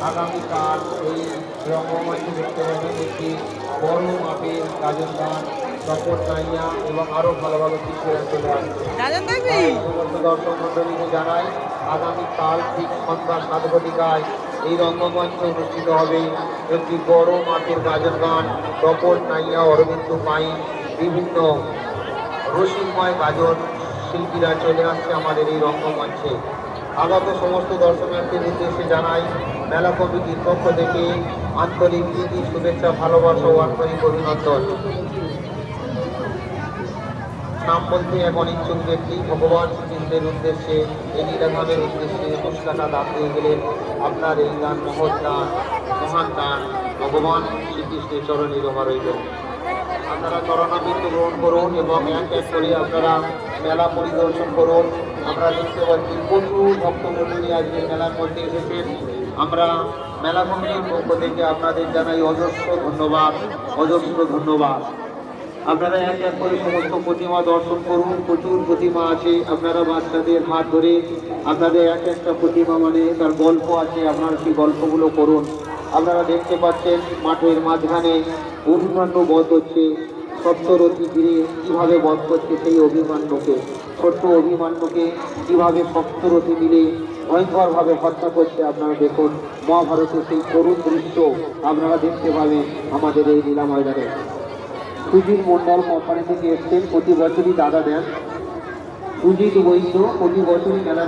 আগামীকাল এই রঙ্গমঞ্চে দেখতে পাবেন একটি বড় মাপের গাজন গান, তপন নাইয়া এবং আরো ভালো ভালো শিল্পীরা চলে আসবে। সমস্ত দর্শক মন্ডলীকে জানাই, আগামীকাল ঠিক সন্ধ্যা 7 ঘটিকায় এই রঙ্গমঞ্চে অনুষ্ঠিত হবে একটি বড় মাপের গাজন গান, তপন নাইয়া, অরবিন্দ পাইন, বিভিন্ন রসিকময় গাজন শিল্পীরা চলে আসছে আমাদের এই রঙ্গমঞ্চে। আগত সমস্ত দর্শনার্থীর উদ্দেশ্যে জানাই, মেলা কমিটির পক্ষ থেকে আন্তরিক প্রীতি, শুভেচ্ছা, ভালোবাসা ও আন্তরিক অভিনন্দন। নাম বলতে এক অনিচ্ছুক ব্যক্তি ভগবান শ্রীকৃষ্ণের উদ্দেশ্যে, এই লীলাধামের উদ্দেশ্যে 21 টাকা দান দিয়ে গেলেন। আপনার এই দান মহৎ দান, মহান দান ভগবান শ্রীকৃষ্ণের চরণে জমা রইল। আপনারা চরণাবৃত্ত গ্রহণ করুন এবং এক এক করে আপনারা মেলা পরিদর্শন করুন। আমরা দেখতে পাচ্ছি প্রচুর ভক্তমণ্ডলী আজকে মেলার মধ্যে এসেছেন। আমরা মেলা কমিটির পক্ষ থেকে আপনাদের জানাই অজস্র ধন্যবাদ, অজস্র ধন্যবাদ। আপনারা এক এক করে সমস্ত প্রতিমা দর্শন করুন। প্রচুর প্রতিমা আছে, আপনারা বাচ্চাদের হাত ধরে আপনাদের এক একটা প্রতিমা মানে তার গল্প আছে, আপনারা সেই গল্পগুলো করুন। আপনারা দেখতে পাচ্ছেন মাঠের মাঝখানে অভিমান্য বধ হচ্ছে, সপ্তরথী ঘিরে কীভাবে বধ করছে সেই অভিমান্যকে, ছোট্ট অভিমান্যকে কীভাবে সপ্তরথী মিলে ভয়ঙ্করভাবে হত্যা করছে। আপনারা দেখুন, মহাভারতের সেই করুণ দৃশ্য আপনারা দেখতে পাবেন আমাদের এই লীলা ময়দানে। সুজিত মন্ডল কোম্পানি থেকে এসছেন, প্রতি বছরই দাদা দেন। সুজিত বৈশ্য প্রতি বছরই মেলার